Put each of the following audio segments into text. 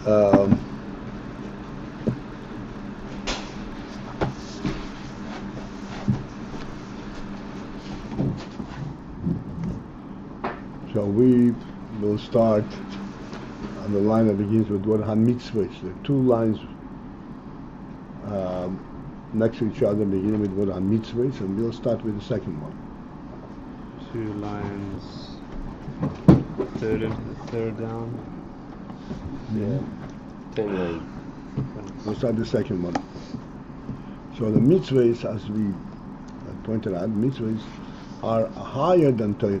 Um, so we will start on the line that begins with word ha-mitzvahs. There are two lines next to each other beginning with word ha-mitzvahs, and we'll start with the second one. 2 lines, third down. Yeah. 10 line. We'll start the second one. So the mitzvahs, as we pointed out, mitzvahs are higher than Torah,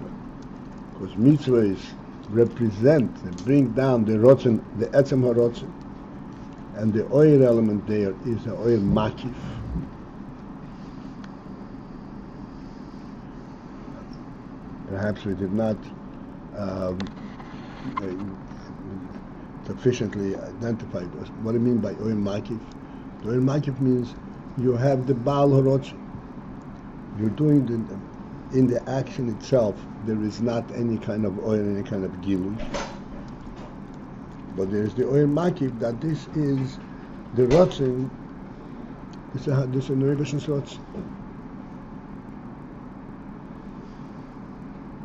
because mitzvahs represent and bring down the rotzen, the etzem harotzen, and the oil element there is the oil makif. Perhaps we did not sufficiently identify what I mean by oil makif. The oil makif means you have the baal harotzen. You're doing in the action itself, there is not any kind of oil, any kind of gilui. But there's the oil makif, that this is the rotzen, this is a Neubish's rotzen.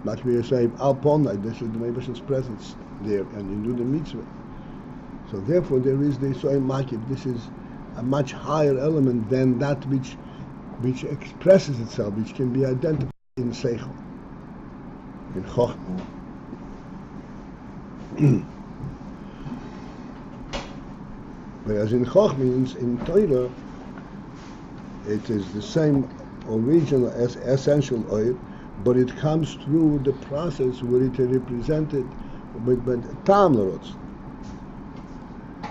Like we say, al ponai, this is the Neubish's presence there, and you do the mitzvah. So therefore there is this oil makif, this is a much higher element than that which expresses itself, which can be identified in seichel, in chokhmah. Whereas in chokhmah means in Torah, it is the same original essential oil, but it comes through the process where it is represented with tam l'rotz.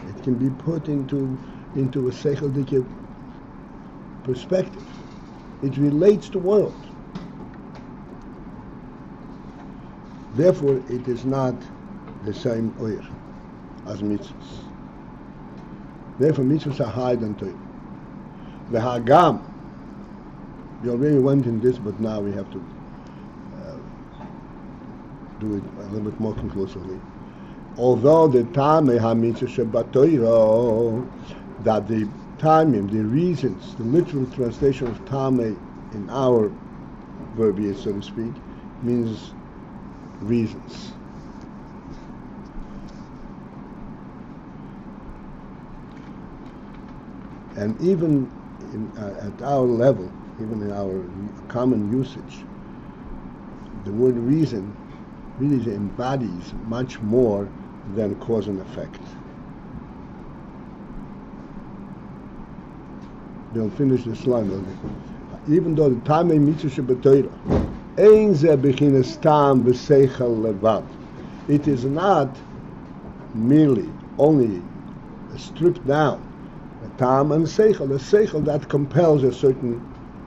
It can be put into a seichel perspective. It relates to world. Therefore, it is not the same oir as mitzvahs. Therefore, mitzvahs are higher than Torah. The hagam, we already went in this, but now we have to do it a little bit more conclusively. Although the tamei ha-mitzvah shebatorah, that the tamim, the reasons, the literal translation of tamei in our verbiage, so to speak, means reasons. And even at our level, even in our common usage, the word reason really embodies much more than cause and effect. They'll finish this line. Even though the tamei mitzvah shebetorah, ein ze bechinas tam v'seichel levav, it is not merely only stripped down a tam and seichel, a seichel that compels a certain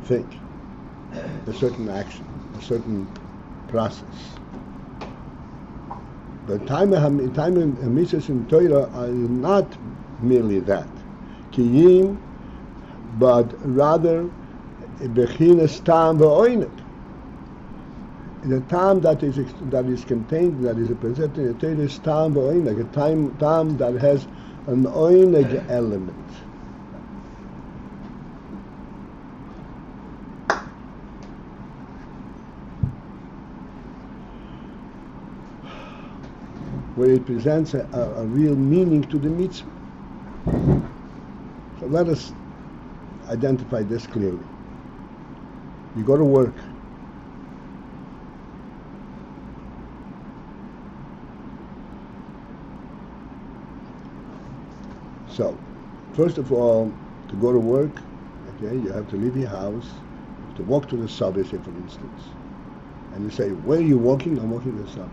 thing, a certain action, a certain process. The time and mitzvahs in Torah are not merely that, kiyim, but rather bechinas tam v'oinet. The tam that is contained, that is represented in the Torah is tam v'oinet, a tam that has an oineg element. Where it presents a real meaning to the mitzvah. So let us identify this clearly. You go to work. So, first of all, to go to work, okay, you have to leave your house, you have to walk to the subway, say for instance. And you say, where are you walking? I'm walking to the subway.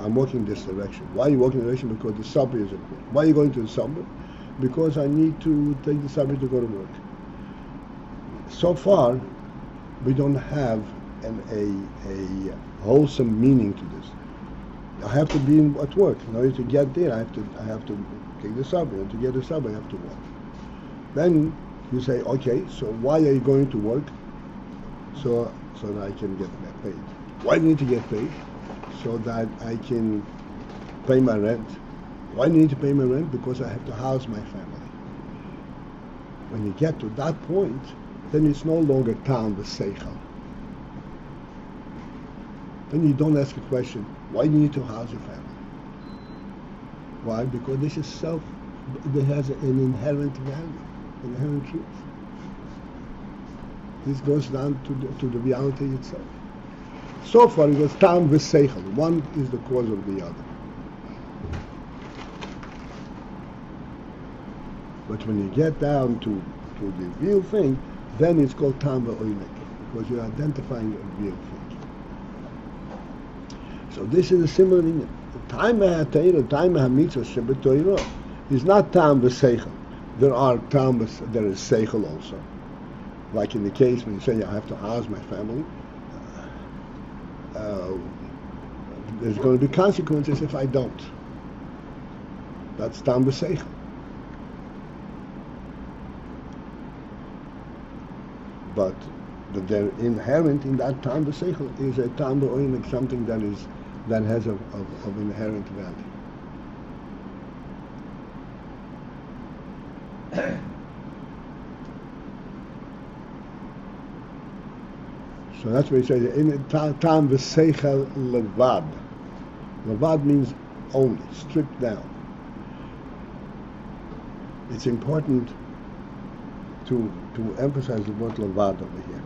I'm walking this direction. Why are you walking this direction? Because the subway is important. Why are you going to the subway? Because I need to take the subway to go to work. So far, we don't have a wholesome meaning to this. I have to be at work. In order to get there, I have to take the subway. And to get the subway, I have to walk. Then you say, okay, so why are you going to work? So that I can get paid. Why do you need to get paid? So that I can pay my rent, Why do I need to pay my rent? Because I have to house my family. When you get to that point, then it's no longer tam v'seichel. Then you don't ask a question, why do you need to house your family? Why? Because this is it has an inherent value, an inherent truth. This goes down to the reality itself. So far it was tam v'seichel. One is the cause of the other. But when you get down to the real thing, then it's called tam v'oinek, because you're identifying a real thing. So this is a similar thing. The time ha'Torah, time ha'mitzvah shebetoirah is not tam v'seichel. There is seichel also. Like in the case when you say I have to house my family, there's going to be consequences if I don't. That's tam v'seichel. But they're inherent in that tam v'seichel is a tam v'oinek, something that has of inherent value. So that's what he says. In tam v'seichel levad. Levad means only, stripped down. It's important to emphasize the word levad over here,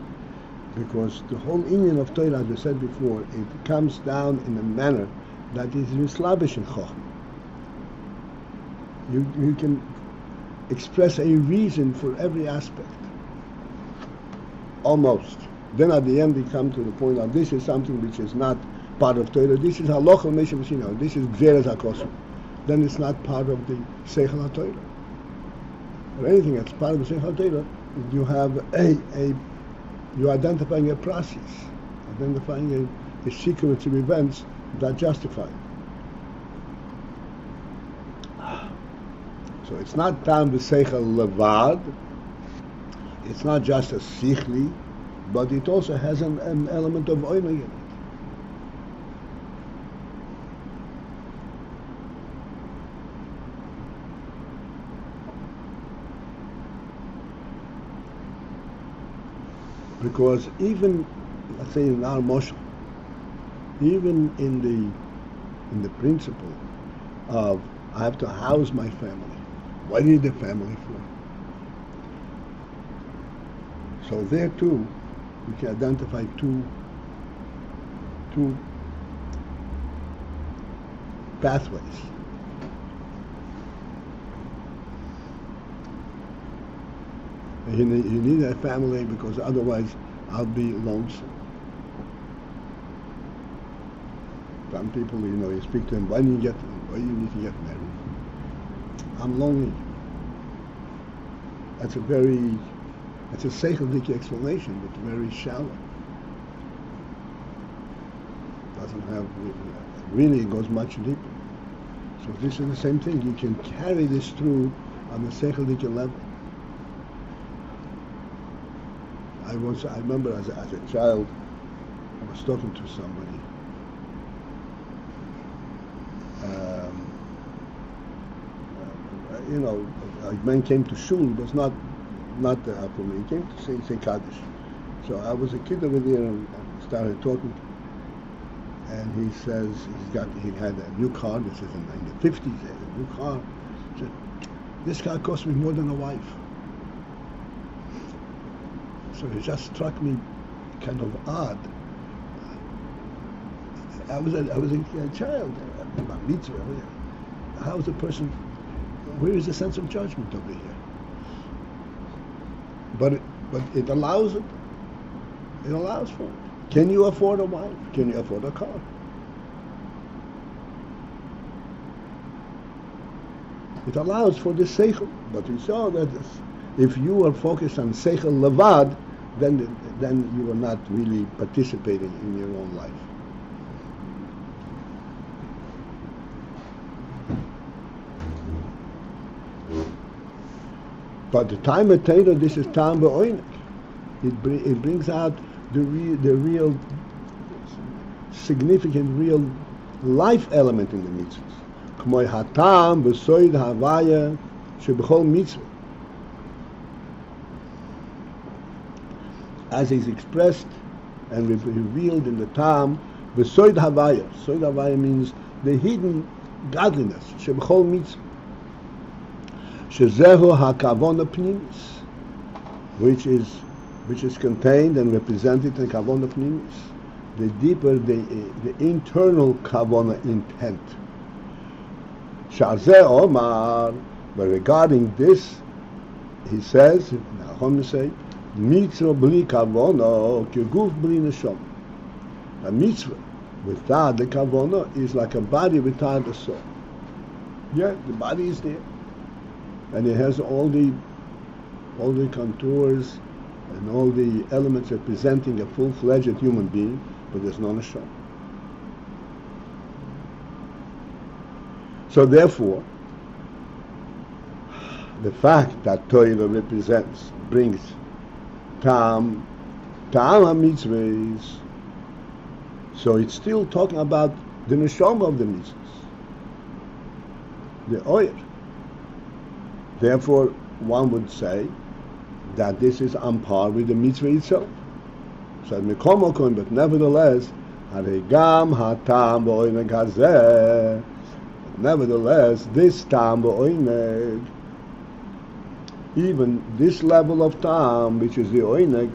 because the whole Inyan of Torah, as we said before, it comes down in a manner that is mislabish in Chochmah. You can express a reason for every aspect, almost. Then at the end we come to the point of this is something which is not part of Torah. This is halacha meishim. This is gzeres hakosim. Then it's not part of the seichel haTorah. Or anything that's part of the seichel haTorah, you have you're identifying a process, identifying a sequence of events that justify it. So it's not tam v'seichel levad. It's not just a sichli, but it also has an element of oinig in it. Because even, let's say in our moshel, even in the principle of I have to house my family. What do you need a family for? So there too, we can identify two pathways. You need a family because otherwise I'll be lonesome. Some people, you speak to them, why do you need to get married? I'm lonely. That's a seichel explanation, but very shallow. Doesn't have, really it goes much deeper. So this is the same thing. You can carry this through on the seichel level. I remember as a child, I was talking to somebody. A man came to shul. It was not for me. He came to say Kaddish. So I was a kid over there and started talking. And he says he had a new car. This is in the 50s. He had a new car. He said, this car cost me more than a wife. So it just struck me kind of odd. I was a child. How is a person? Where is the sense of judgment over here? But it allows it. It allows for it. Can you afford a wife? Can you afford a car? It allows for the seichel. But we saw that if you are focused on seichel levad, then you are not really participating in your own life. But the time of Torah, this is tam ba'oinek. It brings out the real significant, real life element in the mitzvahs. K'moy hatam b'soid havaya sheb'chol mitzvah. As is expressed and revealed in the Tam, b'soid havaya. Soid havaya means the hidden godliness, sheb'chol mitzvah. Shezehu hakavona pnimis, which is contained and represented in kavona pnimis. The deeper, the internal kavona intent. Shazeh Omar, but regarding this, he says, Nachon say, mitzvah bli kavona, keguf bli neshama. A mitzvah without the kavona is like a body without a soul. Yeah, the body is there, and it has all the contours and all the elements representing a full-fledged human being, but there's no neshama. So therefore, the fact that Torah brings Tam HaMitzvahs, so it's still talking about the neshama of the mitzvahs, the oil. Therefore, one would say that this is on par with the mitzvah itself. So but nevertheless, Haregam hatam b'oineg hazeh. Nevertheless, this tam b'oineg, even this level of tam, which is the oineg,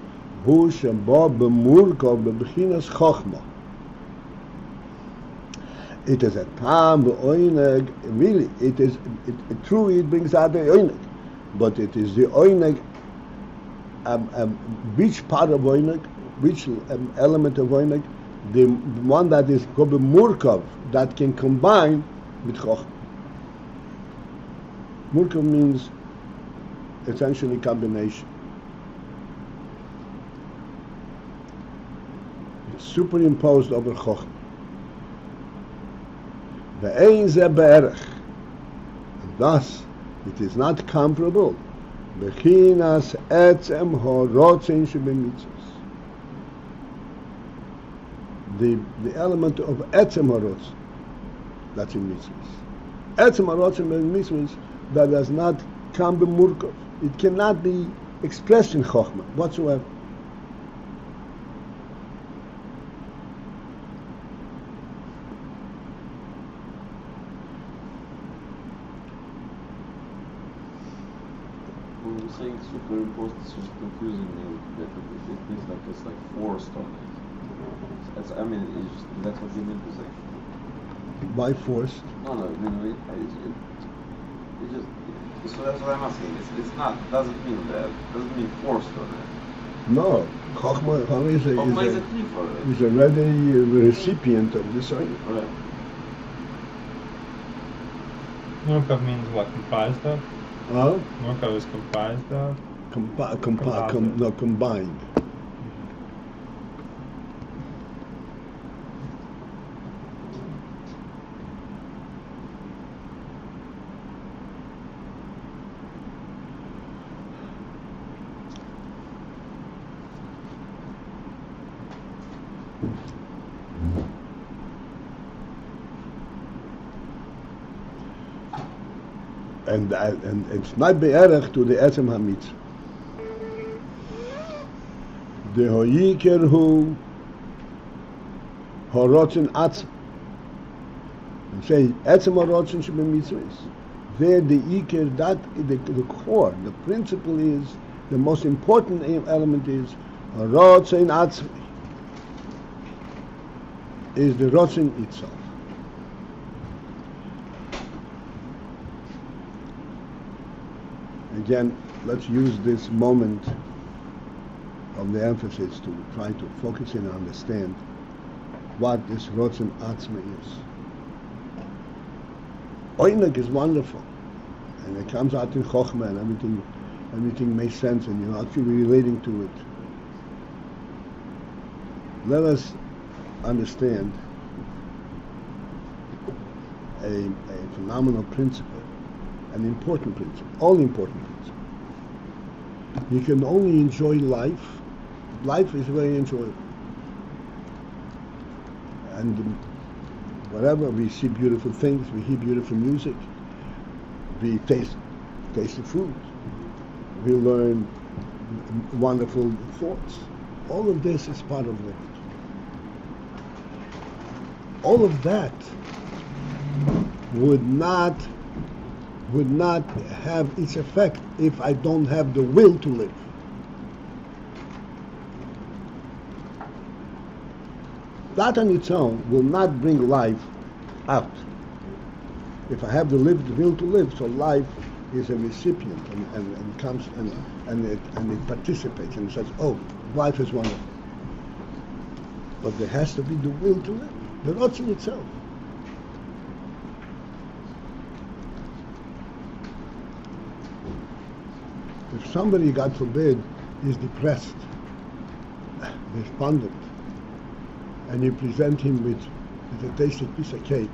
hu shebo b'murkov b'bchinas chochma. It is a tam b'oineg. Really, it truly it brings out the oineg, but it is the oineg. Which part of oineg, which element of oineg, the one that is murkav, that can combine with chochmah. Murkav means essentially combination. It's superimposed over chochmah. Ve'ein zeh be'erech, and thus it is not comparable. Bechinas etzem horotzen shebemitzvos. The element of etzem horotzen, that's in mitzvahs. Etzem horotzen in mitzvahs, that does not come b'murkov. It cannot be expressed in chokhmah whatsoever. When you're saying superimposed, it's just confusing me a little bit. It means like it's like forced on it. It's, I mean, it's just, that's what you mean to say. By force? No, I mean, it just, so that's what I'm asking. It's not, doesn't mean that, doesn't mean forced on it. No. Chokhmah is a ready recipient of this oil. Right. Murkav means what? Comprised of? Huh? Murkav is comprised of? Combined. And it's not be'erech to the etzem hamitzvah. The hoyiker hu horotzen atzm. And say etzem horotzen shebe mitzvahs. There the iker, that the core, the principle is, the most important element is horotzen atzm, is the rotzen itself. Again, let's use this moment of the emphasis to try to focus in and understand what this Rotzen Atzma is. Oineg is wonderful, and it comes out in Chochmah, and everything makes sense, and you're actually relating to it. Let us understand a phenomenal principle, an important principle, all important principle. You can only enjoy life. Life is very enjoyable. And whatever. We see beautiful things, we hear beautiful music, we taste tasty food, we learn wonderful thoughts. All of this is part of living. All of that would not have its effect if I don't have the will to live. That on its own will not bring life out. If I have the will to live, so life is a recipient and comes and it participates and says, oh, life is wonderful. But there has to be the will to live, the Ratzon itself. If somebody, God forbid, is depressed, despondent, and you present him with a tasty piece of cake,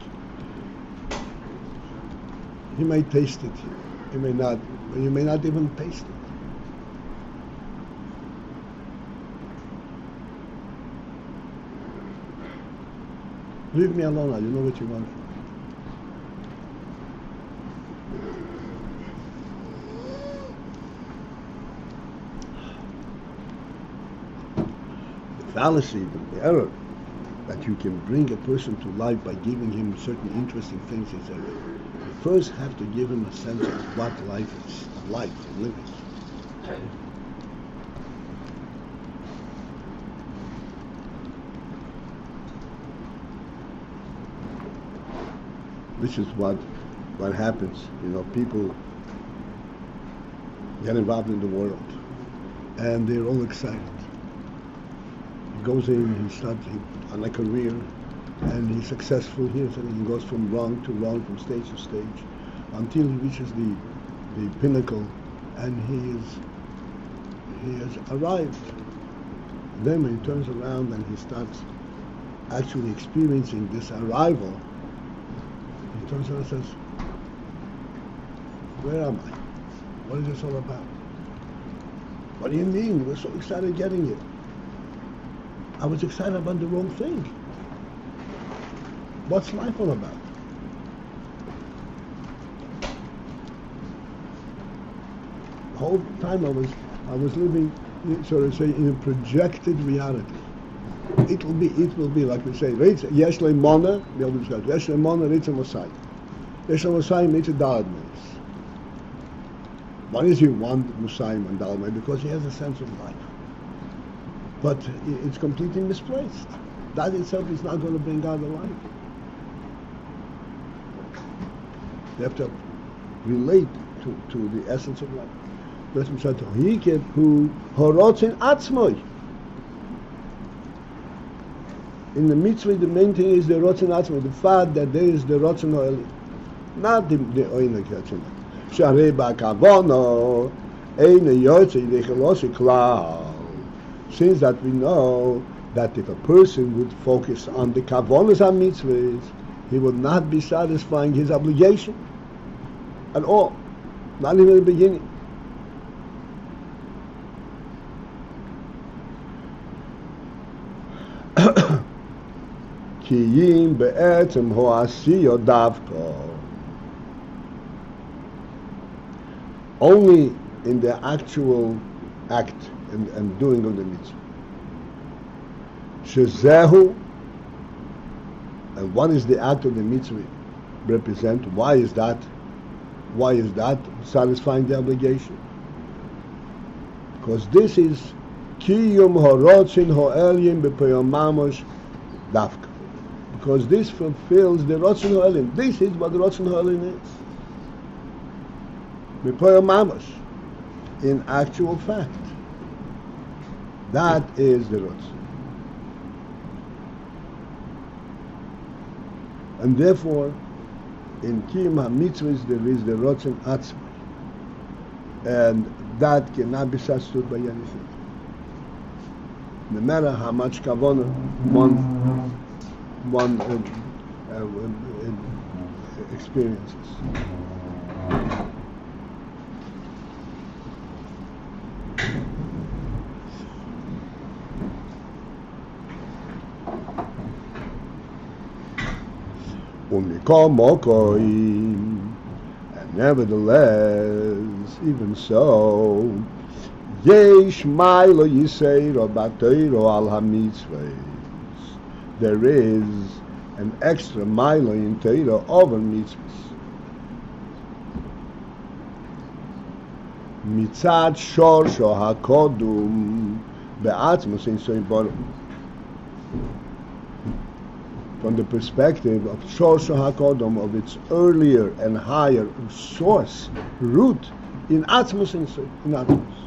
he may taste it, he may not, or you may not even taste it. Leave me alone, I don't know what you want. The fallacy, the error, that you can bring a person to life by giving him certain interesting things is that you first have to give him a sense of what life is, life, living. This is what happens. You know, people get involved in the world, and they're all excited. He goes in, he starts on a career, and he's successful here, so he goes from rung to rung, from stage to stage, until he reaches the pinnacle, and he has arrived. Then when he turns around and he starts actually experiencing this arrival, he turns around and says, where am I? What is this all about? What do you mean? You were so excited getting it. I was excited about the wrong thing. What's life all about? The whole time I was living, so to say, in a projected reality. It will be like we say, Yesh le'mona, the old discussion, Yesh le'mona, Ritz Mosai. Yesh le'mosai means a dalad means. Why does he want Musayim and dalad? Because he has a sense of life. But it's completely misplaced. That itself is not going to bring out the life. You have to relate to the essence of life. That's what I'm saying. Who horotzin atzmoi. In the mitzvah, the main thing is the rotzin atzmoi, the fact that there is the rotzin ha'eli, not the oinek yatzin. Sharei ba'kavono eine yotze ydechelosi klal. Since that we know that if a person would focus on the kavonos and mitzvahs, he would not be satisfying his obligation at all, not even in the beginning. Kiyim be'etzem ho'asiyo davko. Only in the actual act and doing of the mitzvah. Shezehu, and what is the act of the mitzvah represent? Why is that? Why is that satisfying the obligation? Because this is kiyum horotzin ho'elim b'peyom mamosh davka. Because this fulfills the rotzin ho'elim. This is what the rotzin ho'elim is. B'peyom mamosh, in actual fact. That is the rotzin. And therefore, in Kiyum HaMitzvahs there is the rotzin atzmai, and that cannot be substituted by anything. No matter how much kavanah one experiences. And nevertheless, even so, Yesh Mailo Yiseiro Batoiro Al HaMitzvahs. There is an extra Mailo in Teiro over mitzvahs. Mitzad Shorsho HaKodum Be'atzmos in Soiborim. From the perspective of Shorsho HaKodom, of its earlier and higher source, root, in Atzmos in Atzmos.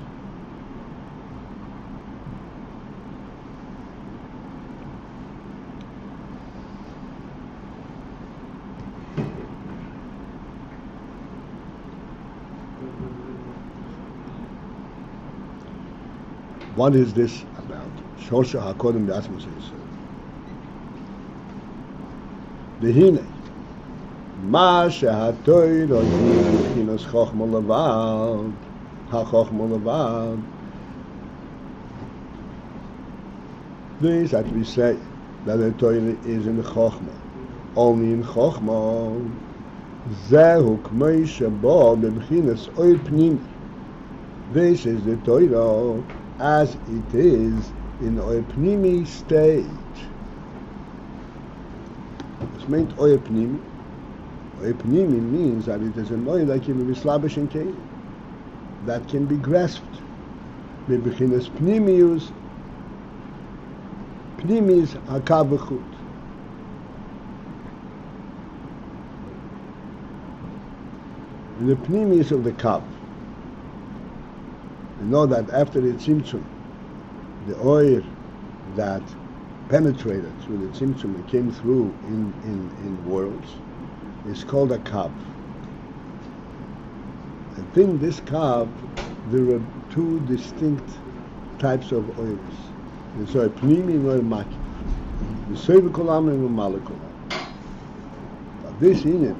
What is this about? Shorsha HaKodem B'Atzmos Yisrael. Dehine, Ma she'hatoiro hi b'chinos chochma levad, ha-chochma levad. This that we say that the Torah is in the chochma, only in chochma. Zehu k'mei shebo b'chinos oir pnimi. This is the Torah as it is in oir pnimi state. It's meant oir pnimi. Oir pnimi means that it is an oil like in mislabish and kelim that can be grasped. Bebechinas pnimius, pnimis hakav v'chut. In the pnimis of the kav. You know that after the tzimtzum, the oil that penetrated through the tzimtzum and came through in worlds is called a kav. And in this kav, there are two distinct types of oils. There's oil pnimi and oil makif. The cervical arm and the malakul arm. But this Ayin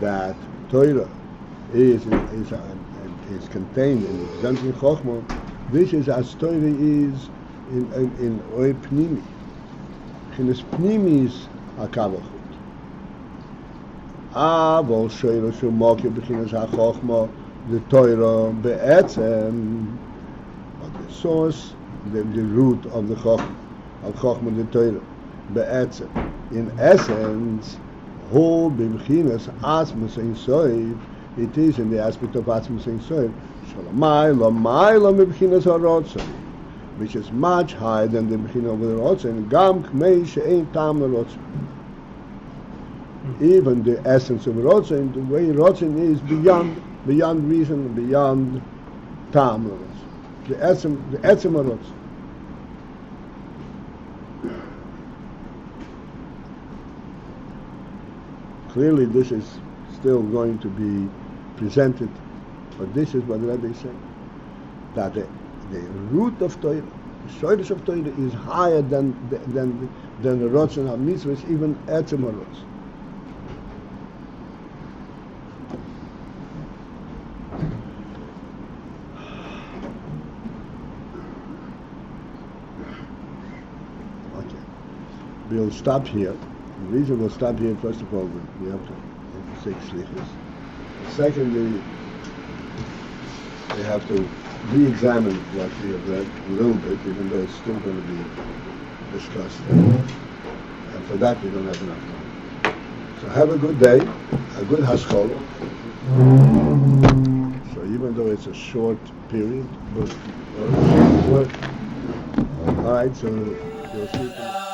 that Torah is contained in the Zantin Chochmah, this is as Torah is in oil pnimi. Chinas pnimis hakavachut. Avol sheiro shumokir b'chinas hachochmah the Torah be'etzem, but the source, the root of the Chochmah, al-Chochmah the Torah be'etzem. In essence, whole b'chinas asmus ein soiv. It is in the aspect of Atzmos Ein Sof, Shalamayla, Mayla Mebchinas HaRotzon, which is much higher than the Bechina of the Rotzon, Gam Kmei She'ein Tam HaRotzon. Even the essence of Rotzon, the way Rotzon is beyond reason, beyond Tam HaRotzon. The Etzem HaRotzon. Clearly this is still going to be presented, but this is what the Rebbe said, that the root of Torah, the shoulders of Torah is higher than the Rotzon HaMitzvahs, even Etzem HaRotzon. Okay, we'll stop here. The reason we'll stop here, first of all, we have to say slichus. Secondly, we have to re-examine what we have read a little bit, even though it's still going to be discussed. And for that, we don't have enough time. So have a good day, a good haskalah. So even though it's a short period, but all right. So you'll see.